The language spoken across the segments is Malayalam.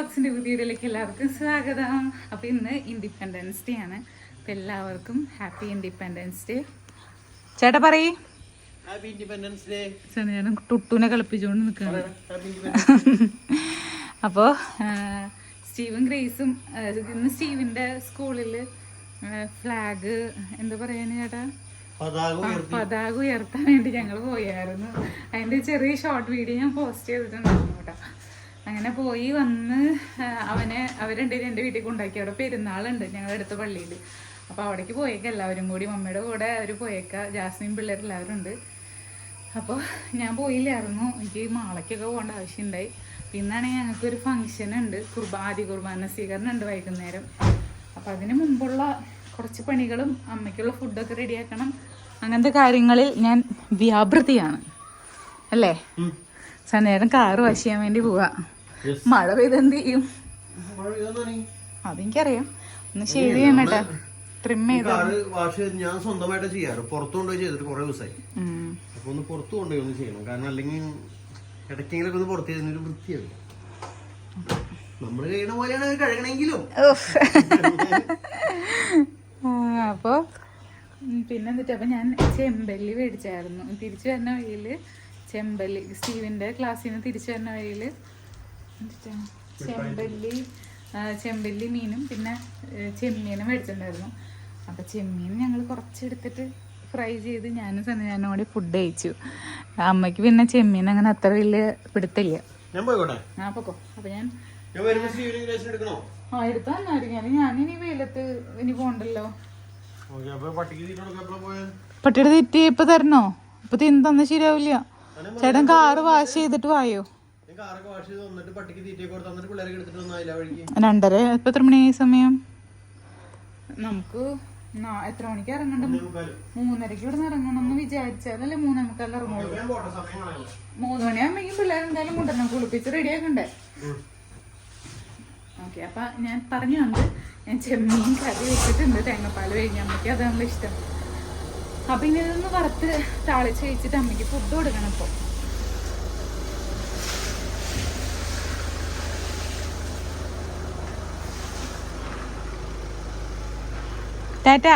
വ്ളോഗ്സിന്റെ വീഡിയോയിലേക്ക് എല്ലാവർക്കും സ്വാഗതം. അപ്പോൾ ഇന്ന് ഇൻഡിപെൻഡൻസ് ഡേ ആണ്. അപ്പോൾ എല്ലാവർക്കും ഹാപ്പി ഇൻഡിപെൻഡൻസ് ഡേ. ചേട്ടാ പറയ്. Happy independence day. ഞാൻ ടുട്ടൂനെ കളിപ്പിച്ചുകൊണ്ട് നിൽക്കുകയാണ്. അപ്പോൾ സ്റ്റീവും ഗ്രേസും ഇന്ന് സ്റ്റീവിൻ്റെ സ്കൂളിൽ ഫ്ലാഗ് എന്താ പറയാന് ചേട്ടാ, പതാക ഉയർത്താൻ വേണ്ടി ഞങ്ങൾ പോയായിരുന്നു. അതിൻ്റെ ചെറിയ ഷോർട്ട് വീഡിയോ ഞാൻ പോസ്റ്റ് ചെയ്തിട്ടുണ്ടായിരുന്നു കേട്ടോ. അങ്ങനെ പോയി വന്ന് അവരുണ്ടെങ്കിൽ എൻ്റെ വീട്ടിൽ കൊണ്ടാക്കി. അവിടെ പെരുന്നാളുണ്ട് ഞങ്ങളുടെ അടുത്ത പള്ളിയിൽ. അപ്പോൾ അവിടേക്ക് പോയേക്കാം എല്ലാവരും കൂടി. മമ്മിയുടെ കൂടെ അവർ പോയേക്കാം. ജാസ്മിൻ പിള്ളേരെല്ലാവരും ഉണ്ട്. അപ്പോൾ ഞാൻ പോയില്ലായിരുന്നു. എനിക്ക് മാളയ്ക്കൊക്കെ പോകേണ്ട ആവശ്യമുണ്ടായി. പിന്നാണെങ്കിൽ ഞങ്ങൾക്കൊരു ഫംഗ്ഷൻ ഉണ്ട്, ആദ്യ കുർബാന സ്വീകരണം ഉണ്ട് വൈകുന്നേരം. അപ്പോൾ അതിന് മുമ്പുള്ള കുറച്ച് പണികളും അമ്മയ്ക്കുള്ള ഫുഡൊക്കെ റെഡിയാക്കണം. അങ്ങനത്തെ കാര്യങ്ങളിൽ ഞാൻ വ്യാപൃതിയാണ് അല്ലേ. സന്നേരം കാറ് വാഷ് ചെയ്യാൻ വേണ്ടി പോവാ. മഴ പെയ്തെന്ത് ചെയ്യും അതെനിക്കറിയാം. ഒന്ന് ഷേവ് ചെയ്യണം കേട്ടോ, ട്രിം ചെയ്ത്. ഞാൻ സ്വന്തമായിട്ട് ചെയ്യാറ്. പുറത്തു കൊണ്ടുപോയി ചെയ്തിട്ട് കുറെ ദിവസമായി. അപ്പൊ ഒന്ന് പുറത്തു കൊണ്ടുപോയി ഒന്ന് ചെയ്യണം. കാരണം അല്ലെങ്കിൽ ഇടയ്ക്കെങ്കിലൊക്കെ ഒന്ന് പുറത്ത് ചെയ്തതിനൊരു വൃത്തിയാണ്. നമ്മള് കഴിയണ പോലെയാണ് അത് കഴുകണമെങ്കിലും. അപ്പോൾ പിന്നെന്തിട്ട് അപ്പം ഞാൻ ചെമ്പല്ലി മേടിച്ചായിരുന്നു. തിരിച്ചു വരുന്ന വഴിയിൽ ചെമ്പല്ലി, സ്റ്റീവിൻ്റെ ക്ലാസ്സിൽ നിന്ന് തിരിച്ചു വരുന്ന വഴിയിൽ ചെമ്പല്ലി മീനും പിന്നെ ചെമ്മീനും മേടിച്ചിട്ടുണ്ടായിരുന്നു. അപ്പം ചെമ്മീൻ ഞങ്ങൾ കുറച്ചെടുത്തിട്ട് ഫ്രൈ ചെയ്ത് ഞാനും സന്നിധാനോടെ ഫുഡ് കഴിച്ചു. അമ്മയ്ക്ക് പിന്നെ ചെമ്മീൻ അങ്ങനെ അത്ര വലിയ പിടുത്തില്ല. പൊക്കോ. അപ്പം ഞാൻ എടുത്താൽ തന്നായിരിക്കും. ഞാനിനി വെയിലത്ത് ഇനി പോണ്ടല്ലോ. പട്ടിയുടെ തെറ്റി ഇപ്പൊ തരണോ? ഇപ്പൊ തിന്ന് തന്ന ശരിയാവില്ല. ചേട്ടൻ കാറ് വാഷ് ചെയ്തിട്ട് വായോ. 2:30. ഇപ്പൊ എത്ര മണിയായി സമയം? നമുക്ക് എത്ര മണിക്ക് ഇറങ്ങണ്ട? 3:30 ഇവിടെ നിന്ന് ഇറങ്ങണം എന്ന് വിചാരിച്ചാലല്ലേ 3:45 ഇറങ്ങുള്ളൂ. 3 മണിയാകുമ്പോഴേക്കും പിള്ളേരെന്തായാലും കൊണ്ടുവരണം, കുളിപ്പിച്ച് റെഡിയാക്കണ്ടേ. ഓക്കെ, അപ്പം ഞാൻ പറഞ്ഞു വന്നത് ഞാൻ ചെമ്മീൻ കറി വെച്ചിട്ടുണ്ട്, തേങ്ങാപ്പാൽ കഴിഞ്ഞ. അമ്മയ്ക്ക് അതാണല്ലോ ഇഷ്ടം. അപ്പം ഇനി ഇതൊന്ന് വറുത്ത് താളിച്ച് കഴിച്ചിട്ട് അമ്മയ്ക്ക് ഫുഡ് കൊടുക്കണം. ഇപ്പോൾ ടാറ്റ.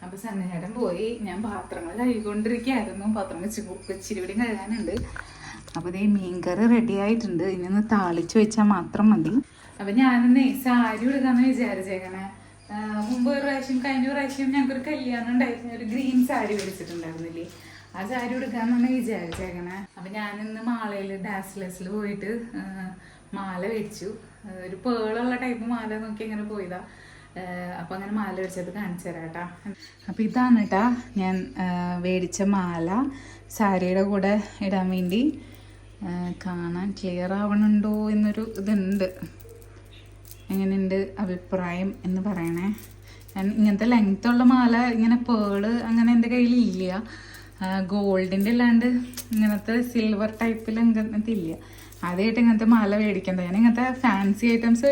അപ്പം സന്നേടം പോയി. ഞാൻ പാത്രങ്ങൾ കഴുകിക്കൊണ്ടിരിക്കുകയായിരുന്നു. പാത്രം ഇച്ചിരി കൂടി കഴുകാനുണ്ട്. അപ്പോൾ ഇതേ മീൻകറി റെഡി ആയിട്ടുണ്ട്. ഇനി താളിച്ച് വെച്ചാൽ മാത്രം മതി. അപ്പം ഞാനൊന്നേ സാരി എടുക്കാമെന്ന് വിചാരിച്ചേക്കണേ. മുമ്പ് കഴിഞ്ഞ പ്രാവശ്യം ഞങ്ങൾക്കൊരു കല്യാണം ഉണ്ടായിരുന്നു. ഒരു ഗ്രീൻ സാരി മേടിച്ചിട്ടുണ്ടായിരുന്നില്ലേ, ആ സാരി എടുക്കാമെന്നാണ് വിചാരിച്ചേക്കണേ. അപ്പം ഞാനിന്ന് മാളയിൽ ഡാസ്ലെസ്സിൽ പോയിട്ട് മാല മേടിച്ചു. ഒരു പേളുള്ള ടൈപ്പ് മാല നോക്കി അങ്ങനെ പോയതാ. അപ്പം അങ്ങനെ മാല മേടിച്ചത് കാണിച്ചു തരാം കേട്ടാ. അപ്പം ഇതാണ് കേട്ടാ ഞാൻ മേടിച്ച മാല. സാരിയുടെ കൂടെ ഇടാൻ വേണ്ടി. കാണാൻ ക്ലിയർ ആവണുണ്ടോ എന്നൊരു ഇതുണ്ട്. എങ്ങനെയുണ്ട് അഭിപ്രായം എന്ന് പറയണേ. ഞാൻ ഇങ്ങനത്തെ ലെങ്ത്തുള്ള മാല ഇങ്ങനെ പേള് അങ്ങനെ എൻ്റെ കയ്യിലില്ല. ഗോൾഡിൻ്റെ അല്ലാണ്ട് ഇങ്ങനത്തെ സിൽവർ ടൈപ്പിൽ അങ്ങനത്തെ ഇല്ല. ആദ്യമായിട്ട് ഇങ്ങനത്തെ മാല മേടിക്കണ്ട. ഞാൻ ഇങ്ങനത്തെ ഫാൻസി ഐറ്റംസ്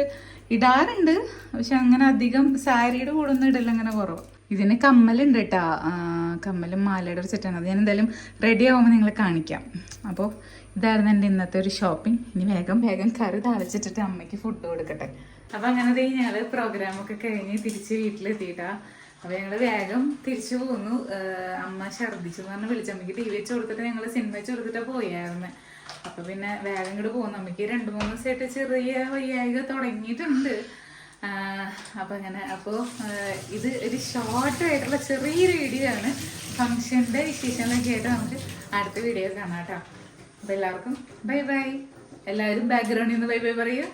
ഇടാറുണ്ട്, പക്ഷെ അങ്ങനെ അധികം സാരിയുടെ കൂടെ ഒന്നും ഇടല്ല, അങ്ങനെ കുറവ്. ഇതിന് കമ്മലുണ്ട് കേട്ടാ. കമ്മലും മാലയുടെ ഒരു സെറ്റാണ്. അത് ഞാൻ എന്തായാലും റെഡി ആവുമ്പോൾ നിങ്ങളെ കാണിക്കാം. അപ്പോൾ ഇതായിരുന്നു എൻ്റെ ഇന്നത്തെ ഒരു ഷോപ്പിംഗ്. ഇനി വേഗം കറി താളിച്ചിട്ടിട്ട് അമ്മയ്ക്ക് ഫുഡ് കൊടുക്കട്ടെ. അപ്പം അങ്ങനെ ഞങ്ങൾ പ്രോഗ്രാമൊക്കെ കഴിഞ്ഞ് തിരിച്ച് വീട്ടിലെത്തിയിട്ടാ. അപ്പോൾ ഞങ്ങൾ വേഗം തിരിച്ചു പോന്നു. അമ്മ ഛർദ്ദിച്ചു എന്ന് പറഞ്ഞ് വിളിച്ചമ്മയ്ക്ക് TV വെച്ച് കൊടുത്തിട്ട് ഞങ്ങൾ സിനിമ വെച്ച് കൊടുത്തിട്ടാണ് പോയായിരുന്നു. അപ്പോൾ പിന്നെ വേഗം ഇങ്ങോട്ട് പോകുന്നു. അമ്മയ്ക്ക് 2-3 ദിവസമായിട്ട് ചെറിയ വയ്യായിക തുടങ്ങിയിട്ടുണ്ട്. അപ്പം അങ്ങനെ. അപ്പോൾ ഇത് ഒരു ഷോർട്ടായിട്ടുള്ള ചെറിയൊരു വീഡിയോ ആണ്. ഫംഗ്ഷൻ്റെ വിശേഷങ്ങളൊക്കെ ആയിട്ട് നമുക്ക് അടുത്ത വീഡിയോ കാണാം കേട്ടോ. അപ്പോൾ എല്ലാവർക്കും ബൈ ബൈ. എല്ലാവരും ബാക്ക്ഗ്രൗണ്ടിൽ നിന്ന് ബൈ ബൈ പറയൂ.